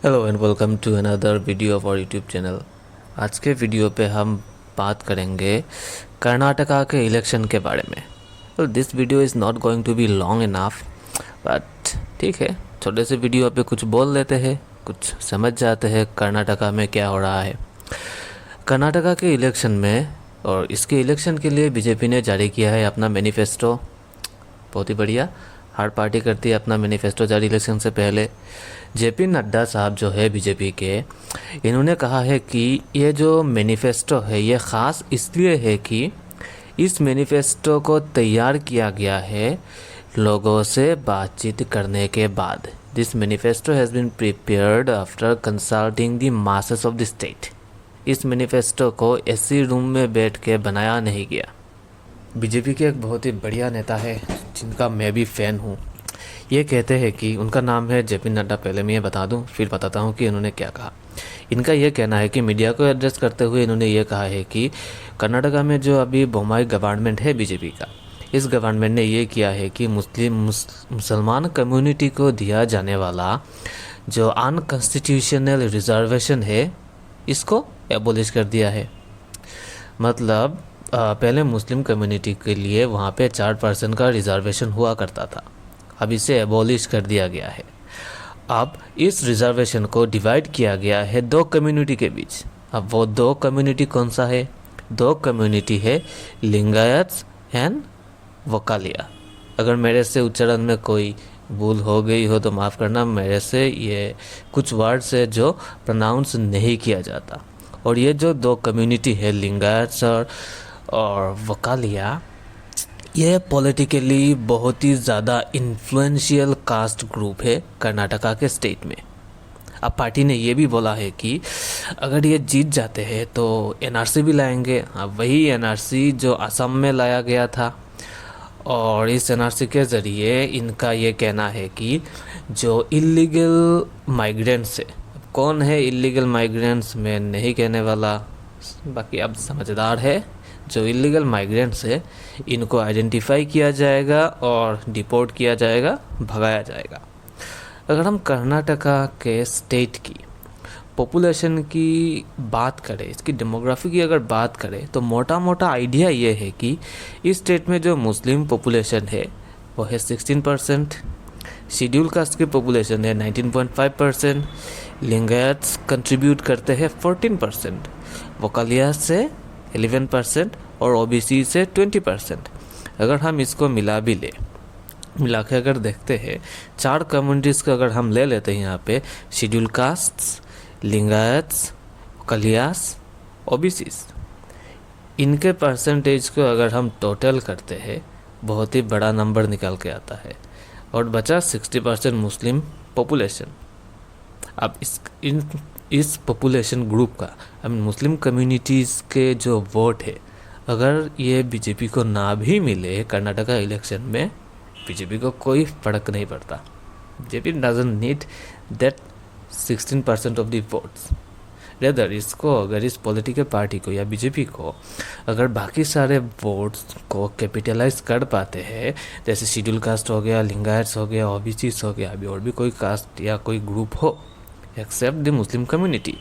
Hello and welcome to another video of our YouTube channel. आज के video पे हम बात करेंगे कर्नाटका के इलेक्शन के बारे में। Well this video is not going to be long enough, but ठीक है, छोटे से वीडियो पे कुछ बोल लेते हैं, कुछ समझ जाते हैं कर्नाटका में क्या हो रहा है। कर्नाटका के इलेक्शन में और इसके इलेक्शन के लिए बीजेपी ने जारी किया है अपना मैनिफेस्टो। बहुत ही बढ़िया, हर पार्टी करती है अपना मैनिफेस्टो जारी इलेक्शन से पहले। जेपी नड्डा साहब जो है बीजेपी के, इन्होंने कहा है कि ये जो मैनिफेस्टो है ये ख़ास इसलिए है कि इस मैनिफेस्टो को तैयार किया गया है लोगों से बातचीत करने के बाद। This manifesto has been prepared after consulting the masses of the state. इस मैनिफेस्टो को एसी रूम में बैठ के बनाया नहीं गया। बीजेपी के एक बहुत ही बढ़िया नेता है जिनका मैं भी फ़ैन हूँ। ये कहते हैं कि उनका नाम है जेपी नड्डा। पहले मैं ये बता दूं, फिर बताता हूँ कि इन्होंने क्या कहा। इनका ये कहना है कि मीडिया को एड्रेस करते हुए इन्होंने ये कहा है कि कर्नाटका में जो अभी बोमाई गवर्नमेंट है बीजेपी का, इस गवर्नमेंट ने ये किया है कि मुसलमान कम्युनिटी को दिया जाने वाला जो अनकॉन्स्टिट्यूशनल रिजर्वेशन है इसको एबोलिश कर दिया है। मतलब पहले मुस्लिम कम्युनिटी के लिए वहाँ पे 4% का रिजर्वेशन हुआ करता था, अब इसे एबॉलिश कर दिया गया है। अब इस रिजर्वेशन को डिवाइड किया गया है दो कम्युनिटी के बीच। अब वो दो कम्युनिटी कौन सा है? दो कम्युनिटी है लिंगायत एंड वकालिया। अगर मेरे से उच्चारण में कोई भूल हो गई हो तो माफ़ करना, मेरे से ये कुछ वर्ड से जो प्रोनाउंस नहीं किया जाता। और ये जो दो कम्युनिटी है लिंगायत और वकालिया, यह पॉलिटिकली बहुत ही ज़्यादा इन्फ्लुएंशियल कास्ट ग्रुप है कर्नाटका के स्टेट में। अब पार्टी ने ये भी बोला है कि अगर ये जीत जाते हैं तो एनआरसी भी लाएंगे। अब वही एनआरसी जो असम में लाया गया था, और इस एनआरसी के ज़रिए इनका ये कहना है कि जो इलीगल माइग्रेंट्स है, कौन है इलीगल माइग्रेंट्स मैं नहीं कहने वाला, बाकी अब समझदार है, जो इलीगल माइग्रेंट्स है इनको आइडेंटिफाई किया जाएगा और डिपोर्ट किया जाएगा, भगाया जाएगा। अगर हम कर्नाटका के स्टेट की पॉपुलेशन की बात करें, इसकी डेमोग्राफी की अगर बात करें, तो मोटा मोटा आइडिया ये है कि इस स्टेट में जो मुस्लिम पॉपुलेशन है वो है 16%, शेड्यूल कास्ट की पॉपुलेशन है 19.5%, लिंगायत्स कंट्रीब्यूट करते हैं 14%, वकालिया से 11% और ओबीसी से 20%। अगर हम इसको मिला के अगर देखते हैं, 4 कम्युनिटीज़ को अगर हम ले लेते हैं यहाँ पे, शेड्यूल कास्ट्स, लिंगायत्स, वकालियास, ओबीसीज, इनके परसेंटेज को अगर हम टोटल करते हैं बहुत ही बड़ा नंबर निकल के आता है, और बचा 60% मुस्लिम पॉपुलेशन। अब इस पॉपुलेशन ग्रुप का, आई मीन मुस्लिम कम्युनिटीज़ के जो वोट है, अगर ये बीजेपी को ना भी मिले कर्नाटका इलेक्शन में, बीजेपी को कोई फर्क नहीं पड़ता। BJP doesn't need that 16% of the votes. Rather इसको, अगर इस पॉलिटिकल पार्टी को या बीजेपी को अगर बाकी सारे वोट्स को कैपिटलाइज कर पाते हैं, जैसे शेड्यूल कास्ट हो गया, लिंगायत्स हो गया, ओबीसीज हो गया, अभी और भी कोई कास्ट या कोई ग्रुप हो एक्सेप्ट द मुस्लिम कम्युनिटी,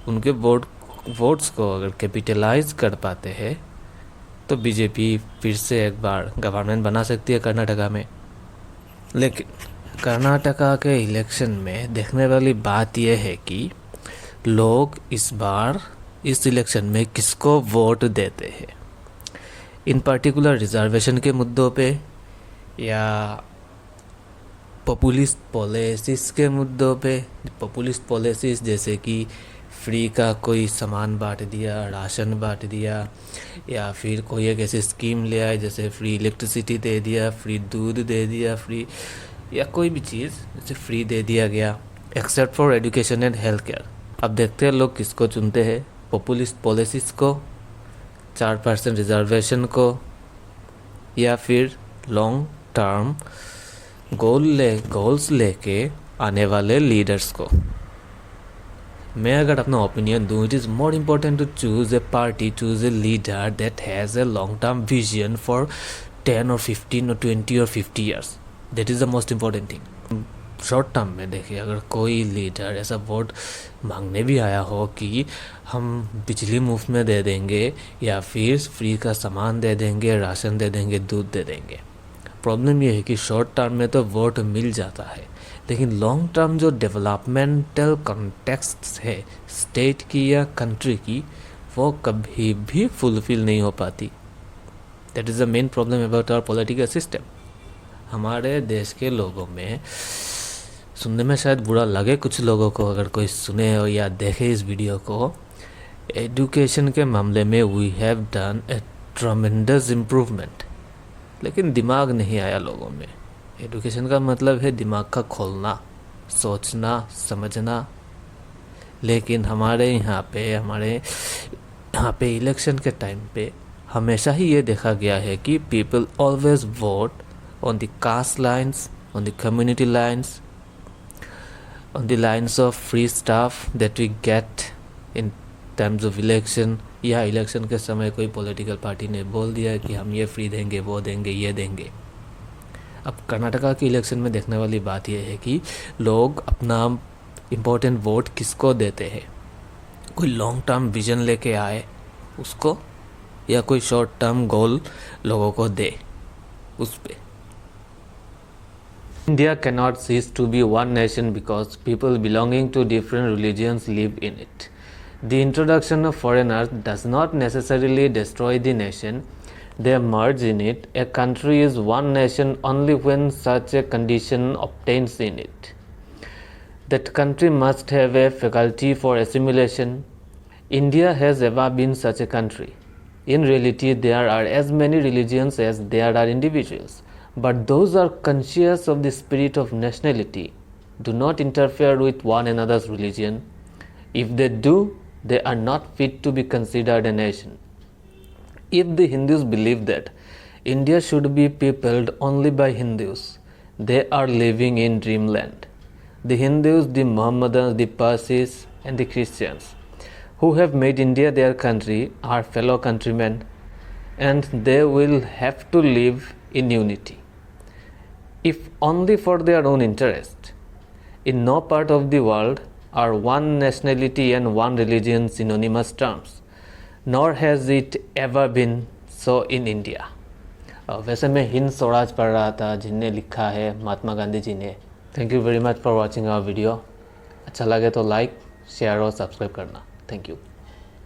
उनके वोट्स को अगर कैपिटलाइज कर पाते हैं तो बीजेपी फिर से एक बार गवर्नमेंट बना सकती है कर्नाटका में। लेकिन कर्नाटका के इलेक्शन में देखने वाली बात यह है कि लोग इस बार इस इलेक्शन में किसको वोट देते हैं। इन पर्टिकुलर रिजर्वेशन के मुद्दों पे या पॉपुलिस्ट पॉलिसीज़ के मुद्दों पे। पॉपुलिस्ट पॉलिसीज़ जैसे कि फ्री का कोई सामान बांट दिया, राशन बांट दिया, या फिर कोई एक ऐसी स्कीम ले आए जैसे फ्री इलेक्ट्रिसिटी दे दिया, फ्री दूध दे दिया, फ्री या कोई भी चीज़ जैसे फ्री दे दिया गया, except for education and health care. अब देखते हैं लोग किसको चुनते हैं, पॉपुलिस्ट पॉलिसीज़ को, 4% रिजर्वेशन को, या फिर लॉन्ग टर्म गोल्स लेके आने वाले लीडर्स को। मैं अगर अपना ओपिनियन दूँ, it is more important to choose a party, choose a leader that has a long term vision for 10 or 15 or 20 or 50 years. That is the most important thing. Short term में देखिए, अगर कोई leader ऐसा vote मांगने भी आया हो कि हम बिजली मुफ्त में दे देंगे या फिर फ्री का सामान दे देंगे, राशन दे देंगे, दूध दे देंगे, प्रॉब्लम ये है कि शॉर्ट टर्म में तो वोट मिल जाता है, लेकिन लॉन्ग टर्म जो डेवलपमेंटल कॉन्टेक्स्ट है स्टेट की या कंट्री की, वो कभी भी फुलफिल नहीं हो पाती। That is the main problem about our political system. हमारे देश के लोगों में, सुनने में शायद बुरा लगे कुछ लोगों को, अगर कोई सुने हो या देखे इस वीडियो को, एजुकेशन के मामले में we have done a tremendous improvement, लेकिन दिमाग नहीं आया लोगों में। एजुकेशन का मतलब है दिमाग का खोलना, सोचना, समझना। लेकिन हमारे यहाँ पे इलेक्शन के टाइम पे हमेशा ही ये देखा गया है कि people always vote on the caste lines, on the community lines, on the lines of free stuff that we get in terms of election, या इलेक्शन के समय कोई पॉलिटिकल पार्टी ने बोल दिया कि हम ये फ्री देंगे, वो देंगे, ये देंगे। अब कर्नाटका के इलेक्शन में देखने वाली बात यह है कि लोग अपना इम्पोर्टेंट वोट किसको देते हैं, कोई लॉन्ग टर्म विजन लेके आए उसको, या कोई शॉर्ट टर्म गोल लोगों को दे उस पे। India cannot cease to be one nation because people belonging to different religions live in it. The introduction of foreigners does not necessarily destroy the nation, they merge in it. A country is one nation only when such a condition obtains in it. That country must have a faculty for assimilation. India has ever been such a country. In reality, there are as many religions as there are individuals, but those are conscious of the spirit of nationality, do not interfere with one another's religion. If they do, they are not fit to be considered a nation. If the Hindus believe that India should be peopled only by Hindus, they are living in dreamland. The Hindus, the Mohammedans, the Parsis and the Christians who have made India their country are fellow countrymen, and they will have to live in unity, if only for their own interest. In no part of the world are one nationality and one religion synonymous terms, nor has it ever been so in India. वैसे मैं हिंद स्वराज पढ़ रहा था जिनने लिखा है महात्मा गांधी जी ने। Thank you very much for watching our video. अच्छा लगे तो लाइक, शेयर और सब्सक्राइब करना। Thank you.